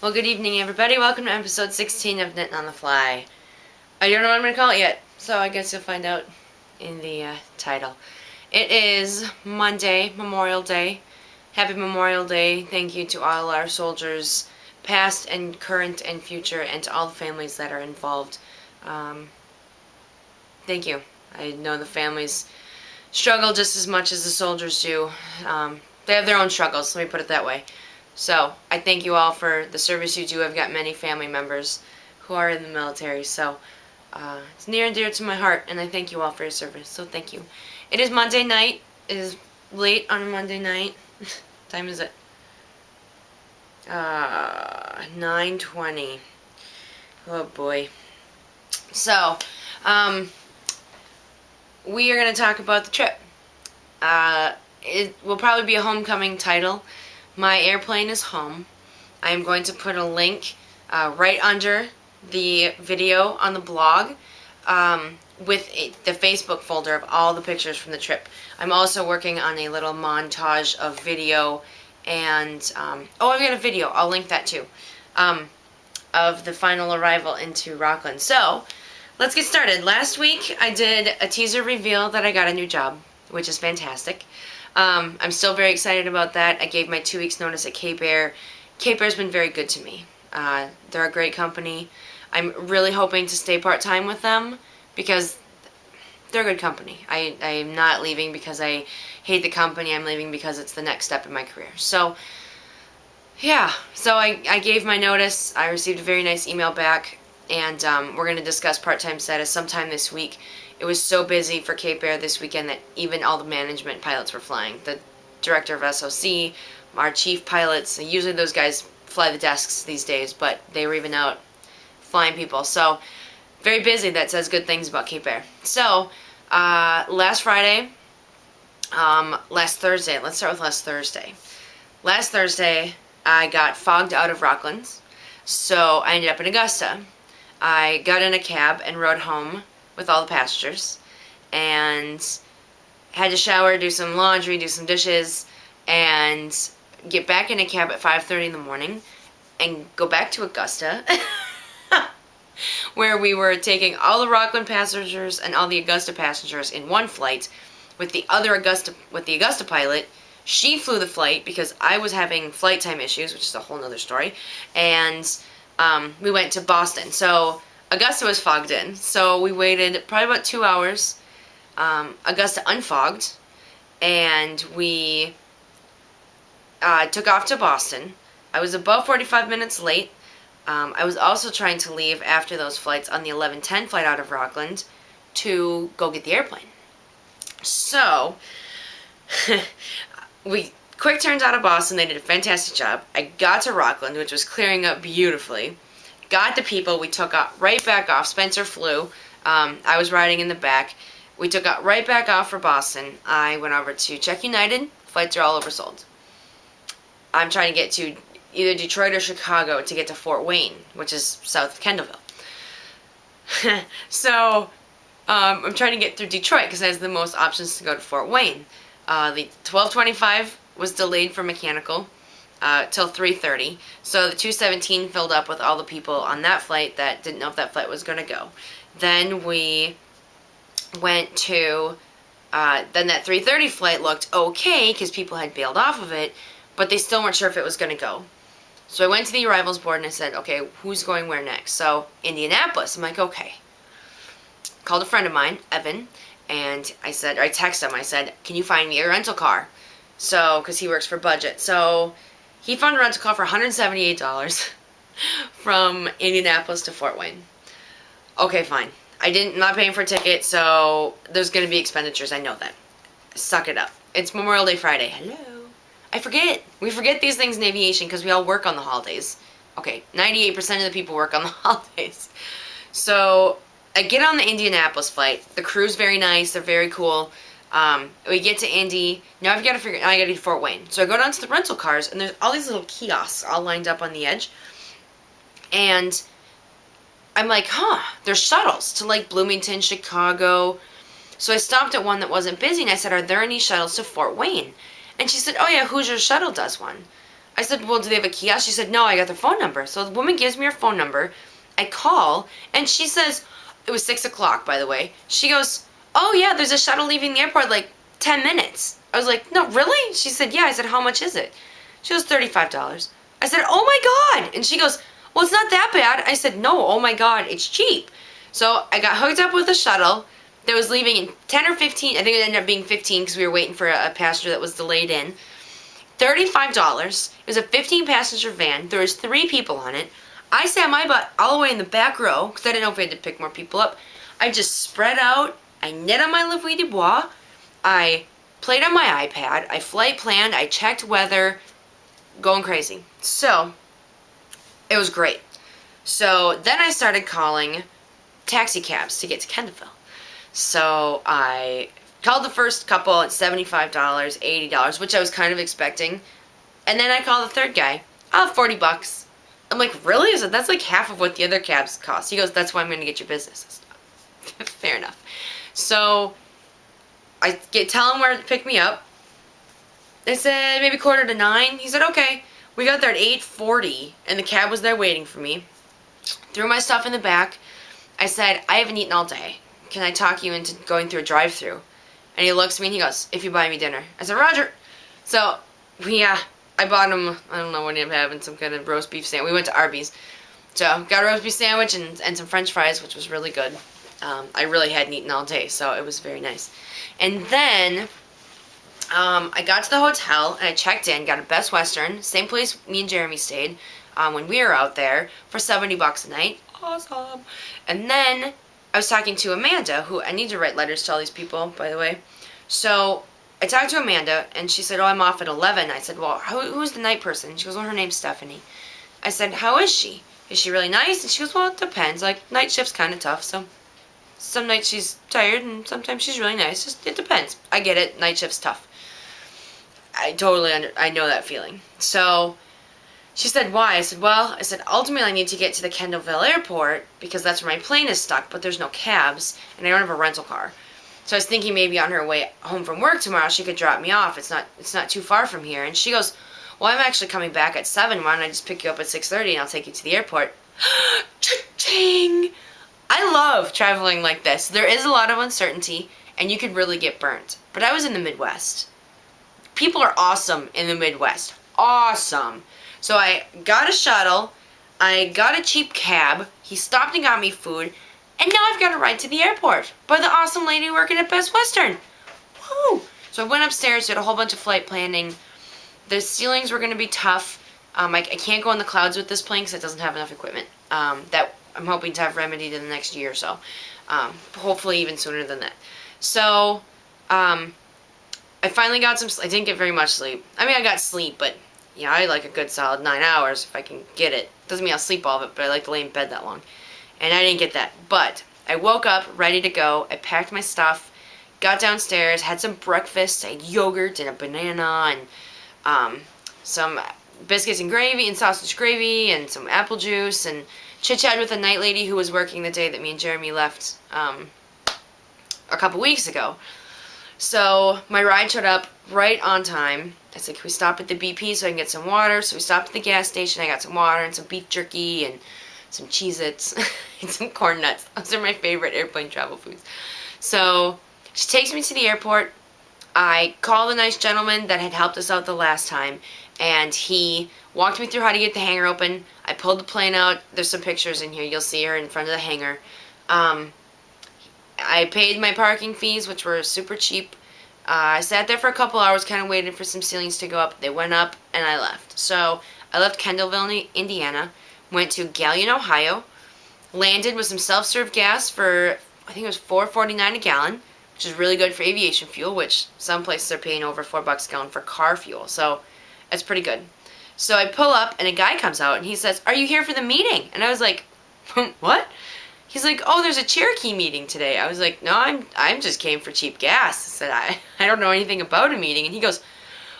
Well, good evening, everybody. Welcome to episode 16 of Knitting on the Fly. I don't know what I'm going to call it yet, so I guess you'll find out in the title. It is Monday, Memorial Day. Happy Memorial Day. Thank you to all our soldiers, past and current and future, and to all the families that are involved. Thank you. I know the families struggle just as much as the soldiers do. They have their own struggles, let me put it that way. So, I thank you all for the service you do. I've got many family members who are in the military, so it's near and dear to my heart, and I thank you all for your service, so thank you. It is Monday night. It is late on a Monday night. What time is it? 9:20. Oh boy. So, we are going to talk about the trip. It will probably be a homecoming title. My airplane is home. I'm going to put a link right under the video on the blog with the Facebook folder of all the pictures from the trip. I'm also working on a little montage of video and, I've got a video, I'll link that too, of the final arrival into Rockland. So, let's get started. Last week I did a teaser reveal that I got a new job, which is fantastic. I'm still very excited about that. I gave my 2 weeks notice at Cape Air. Cape Air's been very good to me. They're a great company. I'm really hoping to stay part-time with them because they're a good company. I'm not leaving because I hate the company. I'm leaving because it's the next step in my career. So, yeah. So I gave my notice. I received a very nice email back, and we're going to discuss part-time status sometime this week. It was so busy for Cape Air this weekend that even all the management pilots were flying. The director of SOC, our chief pilots, usually those guys fly the desks these days, but they were even out flying people. So, very busy. That says good things about Cape Air. So, last Thursday, let's start with last Thursday. Last Thursday, I got fogged out of Rockland, so I ended up in Augusta. I got in a cab and rode home with all the passengers, and had to shower, do some laundry, do some dishes, and get back in a cab at 5:30 in the morning, and go back to Augusta, where we were taking all the Rockland passengers and all the Augusta passengers in one flight with the Augusta pilot. She flew the flight because I was having flight time issues, which is a whole nother story, and we went to Boston. So Augusta was fogged in, so we waited probably about 2 hours. Augusta unfogged, and we took off to Boston. I was about 45 minutes late. I was also trying to leave after those flights on the 11:10 flight out of Rockland to go get the airplane. So, we quick turns out of Boston. They did a fantastic job. I got to Rockland, which was clearing up beautifully. Got the people. We took off right back off. Spencer flew. I was riding in the back. We took out right back off for Boston. I went over to check United. Flights are all oversold. I'm trying to get to either Detroit or Chicago to get to Fort Wayne, which is south of Kendallville. So, I'm trying to get through Detroit because it has the most options to go to Fort Wayne. The 1225 was delayed for mechanical till 3:30. So the 217 filled up with all the people on that flight that didn't know if that flight was going to go. Then we went to, then that 3:30 flight looked okay because people had bailed off of it, but they still weren't sure if it was going to go. So I went to the arrivals board and I said, okay, who's going where next? So Indianapolis. I'm like, okay. Called a friend of mine, Evan, and I texted him, I said, can you find me a rental car? So, because he works for Budget. So he found a rental car for $178 from Indianapolis to Fort Wayne. Okay, fine. Not paying for a ticket, so there's going to be expenditures. I know that. Suck it up. It's Memorial Day Friday. Hello. I forget. We forget these things in aviation because we all work on the holidays. Okay, 98% of the people work on the holidays. So I get on the Indianapolis flight. The crew's very nice. They're very cool. We get to Indy. Now I got to get to Fort Wayne. So I go down to the rental cars, and there's all these little kiosks all lined up on the edge. And I'm like, there's shuttles to like Bloomington, Chicago. So I stopped at one that wasn't busy, and I said, are there any shuttles to Fort Wayne? And she said, oh yeah, Hoosier Shuttle does one. I said, well, do they have a kiosk? She said, no, I got their phone number. So the woman gives me her phone number. I call, and she says, it was 6 o'clock, by the way. She goes, oh, yeah, there's a shuttle leaving the airport like 10 minutes. I was like, no, really? She said, yeah. I said, how much is it? She goes, $35. I said, oh, my God. And she goes, well, it's not that bad. I said, no, oh, my God, it's cheap. So I got hooked up with a shuttle that was leaving in 10 or 15. I think it ended up being 15 because we were waiting for a passenger that was delayed in. $35. It was a 15-passenger van. There was 3 people on it. I sat my butt all the way in the back row because I didn't know if we had to pick more people up. I just spread out. I knit on my La Vie de Bois. I played on my iPad. I flight planned. I checked weather. Going crazy. So, it was great. So, then I started calling taxi cabs to get to Kendallville. So, I called the first couple at $75, $80, which I was kind of expecting. And then I called the third guy. I'll have $40. I'm like, really? I said, that's like half of what the other cabs cost. He goes, that's why I'm going to get your business. Fair enough. So, I tell him where to pick me up. They said maybe 8:45. He said, okay. We got there at 8:40, and the cab was there waiting for me. Threw my stuff in the back. I said, I haven't eaten all day. Can I talk you into going through a drive-thru? And he looks at me and he goes, if you buy me dinner. I said, Roger. So, I bought him, I don't know what he ended up having, some kind of roast beef sandwich. We went to Arby's. So, got a roast beef sandwich and some french fries, which was really good. I really hadn't eaten all day, so it was very nice. And then, I got to the hotel, and I checked in, got a Best Western, same place me and Jeremy stayed when we were out there, for $70 a night. Awesome. And then, I was talking to Amanda, who, I need to write letters to all these people, by the way. So, I talked to Amanda, and she said, oh, I'm off at 11. I said, well, who's the night person? She goes, well, her name's Stephanie. I said, how is she? Is she really nice? And she goes, well, it depends. Like, night shift's kind of tough, so some nights she's tired, and sometimes she's really nice. Just, it depends. I get it. Night shift's tough. I know that feeling. So, she said, why? I said, well, ultimately I need to get to the Kendallville airport because that's where my plane is stuck, but there's no cabs, and I don't have a rental car. So I was thinking maybe on her way home from work tomorrow she could drop me off. It's not too far from here. And she goes, well, I'm actually coming back at 7. Why don't I just pick you up at 6:30 and I'll take you to the airport? Cha-ching! I love traveling like this. There is a lot of uncertainty, and you could really get burnt. But I was in the Midwest. People are awesome in the Midwest. Awesome. So I got a shuttle. I got a cheap cab. He stopped and got me food. And now I've got a ride to the airport by the awesome lady working at Best Western. Woo! So I went upstairs, did a whole bunch of flight planning. The ceilings were going to be tough. I can't go in the clouds with this plane because it doesn't have enough equipment. That I'm hoping to have remedied in the next year or so. Hopefully even sooner than that. So, I finally got some sleep. I didn't get very much sleep. I mean, I got sleep, but yeah, I like a good solid 9 hours if I can get it. Doesn't mean I'll sleep all of it, but I like to lay in bed that long. And I didn't get that. But I woke up ready to go. I packed my stuff, got downstairs, had some breakfast. I had yogurt and a banana and some biscuits and gravy and sausage gravy and some apple juice and chit-chat with a night lady who was working the day that me and Jeremy left a couple weeks ago. So my ride showed up right on time. I said, can we stop at the BP so I can get some water? So we stopped at the gas station. I got some water and some beef jerky and some Cheez-Its and some corn nuts. Those are my favorite airplane travel foods. So she takes me to the airport. I call the nice gentleman that had helped us out the last time, and he walked me through how to get the hangar open. I pulled the plane out. There's some pictures in here. You'll see her in front of the hangar. I paid my parking fees, which were super cheap. I sat there for a couple hours, kind of waited for some ceilings to go up. They went up, and I left. So I left Kendallville, Indiana, went to Galion, Ohio, landed with some self-serve gas for, I think it was $4.49 a gallon, which is really good for aviation fuel, which some places are paying over $4 a gallon for car fuel. So that's pretty good. So I pull up, and a guy comes out, and he says, are you here for the meeting? And I was like, what? He's like, oh, there's a Cherokee meeting today. I was like, no, I'm just came for cheap gas. I said, I don't know anything about a meeting. And he goes,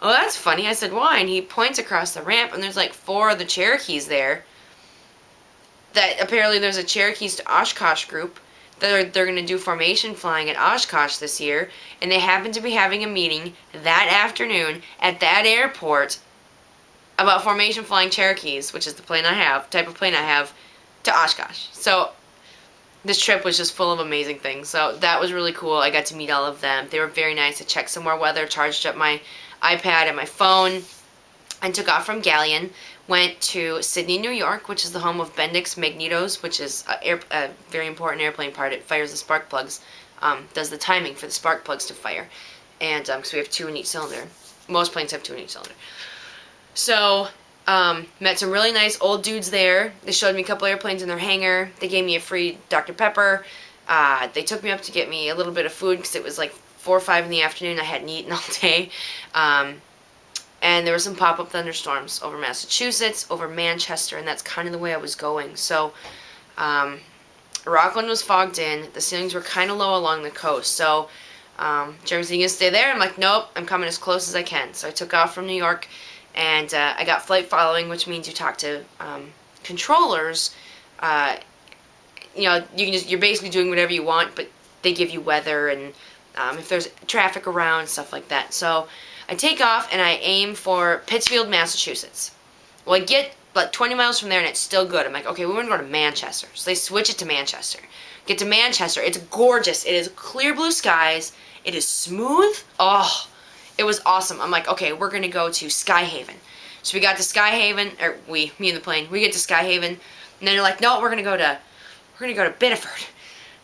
oh, that's funny. I said, why? And he points across the ramp, and there's like 4 of the Cherokees there. That apparently there's a Cherokees to Oshkosh group that they're going to do formation flying at Oshkosh this year, and they happen to be having a meeting that afternoon at that airport about Formation Flying Cherokees, which is the plane I have, type of plane I have, to Oshkosh. So this trip was just full of amazing things. So that was really cool. I got to meet all of them. They were very nice. I checked some more weather, charged up my iPad and my phone, and took off from Galleon. Went to Sydney, New York, which is the home of Bendix Magnetos, which is a very important airplane part. It fires the spark plugs, does the timing for the spark plugs to fire. And so we have 2 in each cylinder. Most planes have 2 in each cylinder. So, met some really nice old dudes there. They showed me a couple airplanes in their hangar. They gave me a free Dr. Pepper. They took me up to get me a little bit of food because it was like 4 or 5 in the afternoon. I hadn't eaten all day. And there were some pop-up thunderstorms over Massachusetts, over Manchester, and that's kind of the way I was going. So, Rockland was fogged in. The ceilings were kind of low along the coast. So, Jeremy said, "You gonna stay there?" I'm like, "Nope, I'm coming as close as I can." So I took off from New York, and I got flight following, which means you talk to controllers. You know, you're basically doing whatever you want, but they give you weather and if there's traffic around, stuff like that. So I take off and I aim for Pittsfield, Massachusetts. Well, I get like 20 miles from there and it's still good. I'm like, okay, we're going to go to Manchester. So they switch it to Manchester. Get to Manchester. It's gorgeous. It is clear blue skies. It is smooth. Oh, it was awesome. I'm like, okay, we're going to go to Skyhaven. So we got to Skyhaven, or me and the plane, we get to Skyhaven, and then they're like, no, we're going to go to Biddeford.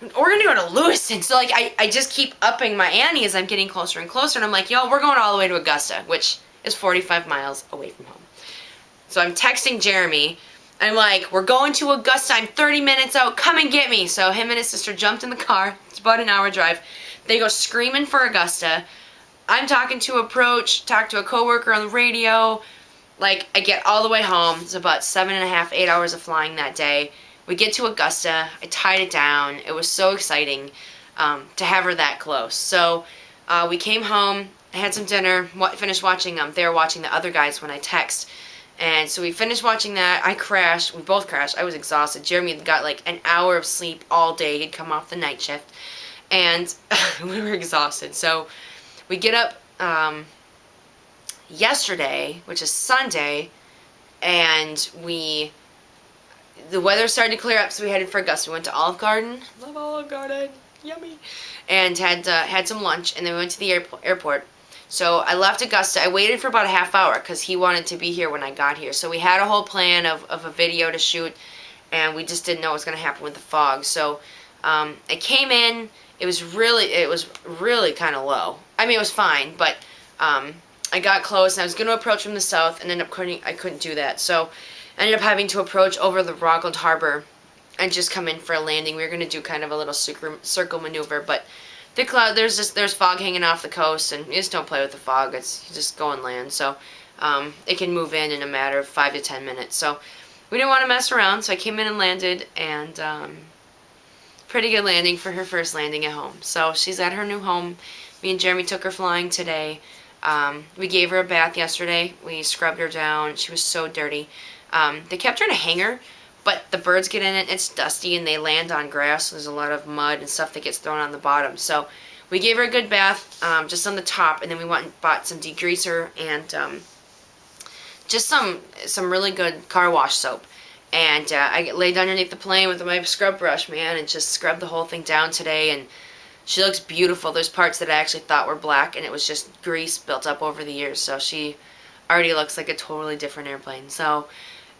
We're going to go to Lewiston. So, like, I just keep upping my ante as I'm getting closer and closer, and I'm like, yo, we're going all the way to Augusta, which is 45 miles away from home. So I'm texting Jeremy. I'm like, we're going to Augusta. I'm 30 minutes out. Come and get me. So him and his sister jumped in the car. It's about an hour drive. They go screaming for Augusta. I'm talking to Approach, talk to a coworker on the radio. Like, I get all the way home. It's about 7.5, 8 hours of flying that day. We get to Augusta. I tied it down. It was so exciting to have her that close. So we came home. I had some dinner. Finished watching. They were watching the other guys when I text. And so we finished watching that. I crashed. We both crashed. I was exhausted. Jeremy had got like an hour of sleep all day. He'd come off the night shift. And we were exhausted. So we get up yesterday, which is Sunday, and the weather started to clear up, so we headed for Augusta. We went to Olive Garden. Love Olive Garden. Yummy. And had some lunch, and then we went to the airport. So I left Augusta. I waited for about a half hour because he wanted to be here when I got here. So we had a whole plan of a video to shoot, and we just didn't know what was going to happen with the fog. So I came in. It was really kind of low. I mean, it was fine, but I got close, and I was going to approach from the south, and I couldn't do that. So I ended up having to approach over the Rockland Harbor and just come in for a landing. We were going to do kind of a little circle maneuver, but the cloud, there's fog hanging off the coast, and you just don't play with the fog. You just go and land. So it can move in a matter of 5 to 10 minutes. So we didn't want to mess around, so I came in and landed, and pretty good landing for her first landing at home. So she's at her new home. Me and Jeremy took her flying today. We gave her a bath yesterday. We scrubbed her down. She was so dirty. They kept her in a hangar, but the birds get in it, and it's dusty, and they land on grass. So there's a lot of mud and stuff that gets thrown on the bottom. So we gave her a good bath just on the top, and then we went and bought some degreaser and just some really good car wash soap. And I laid underneath the plane with my scrub brush, man, and just scrubbed the whole thing down today, and she looks beautiful. There's parts that I actually thought were black, and it was just grease built up over the years. So she already looks like a totally different airplane. So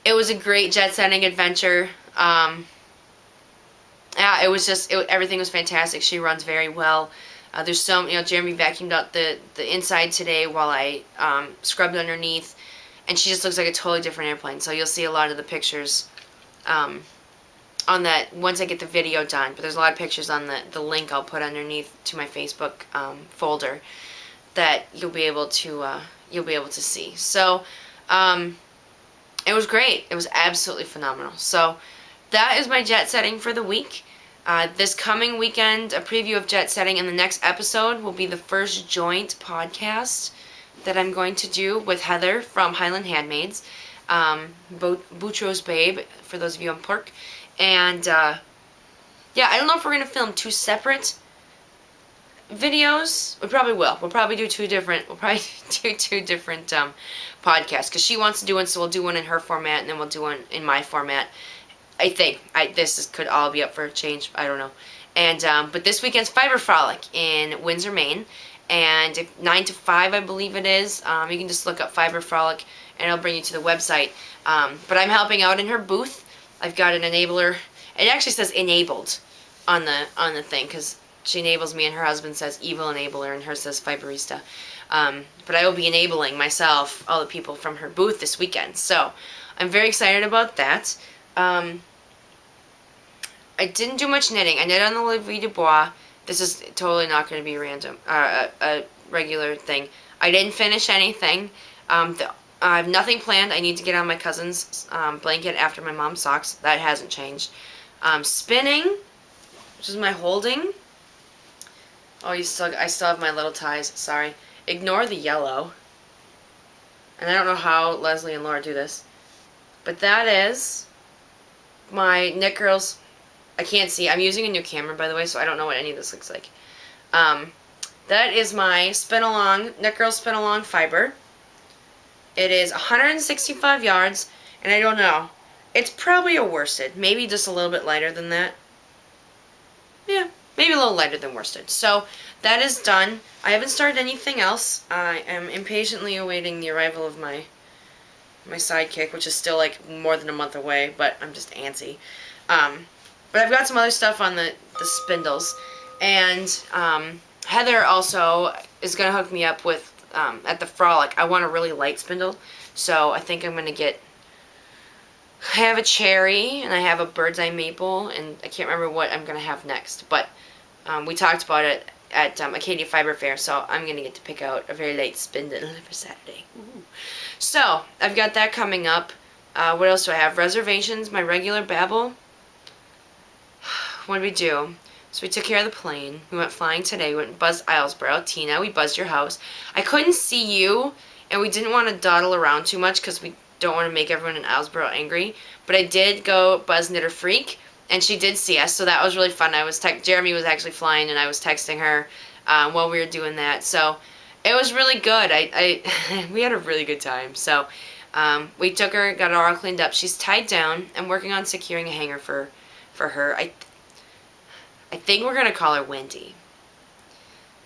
it was a great jet-setting adventure. Yeah, it was just, everything was fantastic. She runs very well. There's some, Jeremy vacuumed out the inside today while I scrubbed underneath, and she just looks like a totally different airplane. So you'll see a lot of the pictures on that once I get the video done. But there's a lot of pictures on the link I'll put underneath to my Facebook folder that you'll be able to see. So it was great. It was absolutely phenomenal. So that is my jet setting for the week. This coming weekend, a preview of jet setting, and the next episode will be the first joint podcast that I'm going to do with Heather from Highland Handmaids, Boutros Babe, for those of you on Pork. And yeah, I don't know if we're going to film two separate videos, we probably will. We'll probably do two different podcasts, because she wants to do one, so we'll do one in her format, and then we'll do one in my format. I think could all be up for a change. I don't know. And but this weekend's Fiber Frolic in Windsor, Maine, and 9 to 5, I believe it is. You can just look up Fiber Frolic, and it'll bring you to the website. But I'm helping out in her booth. I've got an enabler. It actually says enabled on the thing, because she enables me, and her husband says evil enabler, and hers says Fiberista. But I will be enabling myself, all the people from her booth this weekend. So I'm very excited about that. I didn't do much knitting. I knit on the Livre de Bois. This is totally not going to be random, a regular thing. I didn't finish anything. I have nothing planned. I need to get on my cousin's blanket after my mom's socks. That hasn't changed. Spinning, which is my holding. Oh, I still have my little ties. Sorry. Ignore the yellow. And I don't know how Leslie and Laura do this. But that is my Knit Girls. I can't see. I'm using a new camera, by the way, so I don't know what any of this looks like. That is my Knit Girls Spin Along fiber. It is 165 yards, and I don't know. It's probably a worsted. Maybe just a little bit lighter than that. Yeah, maybe a little lighter than worsted. So that is done. I haven't started anything else. I am impatiently awaiting the arrival of my sidekick, which is still like more than a month away, but I'm just antsy. But I've got some other stuff on the spindles, and Heather also is going to hook me up with, at the Frolic, I want a really light spindle, so I think I'm going to get, I have a cherry, and I have a bird's eye maple, and I can't remember what I'm going to have next, but we talked about it at Acadia Fiber Fair, so I'm going to get to pick out a very light spindle for Saturday. Ooh. So, I've got that coming up. What else do I have? Reservations, my regular babble. What did we do? So we took care of the plane. We went flying today. We went and buzzed Islesboro. Tina, we buzzed your house. I couldn't see you, and we didn't want to dawdle around too much because we don't want to make everyone in Islesboro angry. But I did go buzz Knitter Freak, and she did see us, so that was really fun. Jeremy was actually flying, and I was texting her while we were doing that. So it was really good. We had a really good time. So we took her, got her all cleaned up. She's tied down. I'm working on securing a hanger for her. I think we're going to call her Wendy,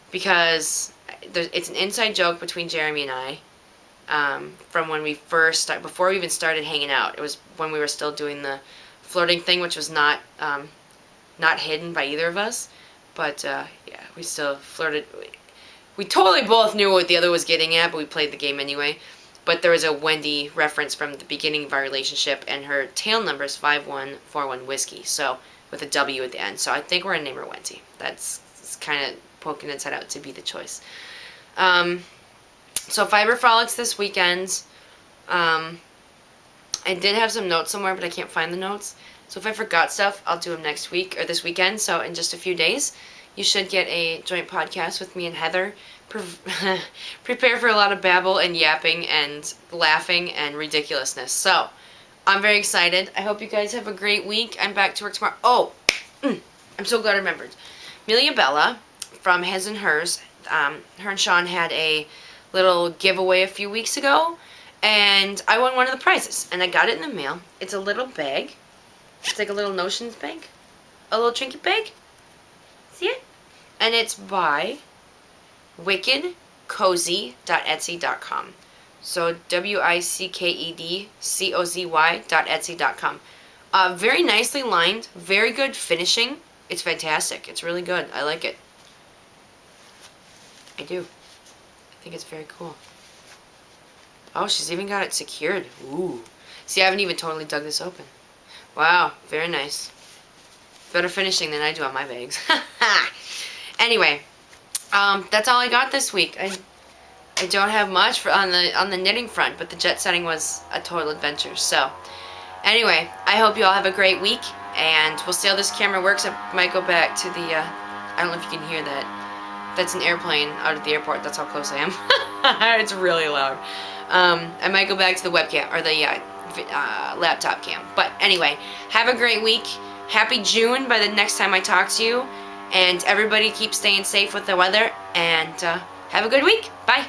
because it's an inside joke between Jeremy and I from when we first started, before we even started hanging out. It was when we were still doing the flirting thing, which was not hidden by either of us, but yeah, we still flirted. We totally both knew what the other was getting at, but we played the game anyway. But there was a Wendy reference from the beginning of our relationship, and her tail number is 5141 Whiskey, so with a W at the end. So I think we're going to name her Wendy. That's kind of poking its head out to be the choice. So Fiber Frolics this weekend. I did have some notes somewhere, but I can't find the notes. So if I forgot stuff, I'll do them next week or this weekend. So in just a few days, you should get a joint podcast with me and Heather. Prepare for a lot of babble and yapping and laughing and ridiculousness. So I'm very excited. I hope you guys have a great week. I'm back to work tomorrow. Oh, I'm so glad I remembered. Amelia Bella from His and Hers, her and Sean had a little giveaway a few weeks ago, and I won one of the prizes, and I got it in the mail. It's a little bag. It's like a little notions bag, a little trinket bag. See it? And it's by wickedcozy.etsy.com. So wickedcozy.etsy.com. Very nicely lined, very good finishing. It's fantastic. It's really good. I like it. I do. I think it's very cool. Oh, she's even got it secured. Ooh. See, I haven't even totally dug this open. Wow, very nice. Better finishing than I do on my bags. Anyway, that's all I got this week. I don't have much on the knitting front, but the jet setting was a total adventure. So, anyway, I hope you all have a great week, and we'll see how this camera works. I might go back to the, I don't know if you can hear that. That's an airplane out at the airport. That's how close I am. It's really loud. I might go back to the webcam, or the laptop cam. But anyway, have a great week. Happy June by the next time I talk to you. And everybody keep staying safe with the weather, and have a good week. Bye.